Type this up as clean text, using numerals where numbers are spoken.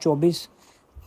24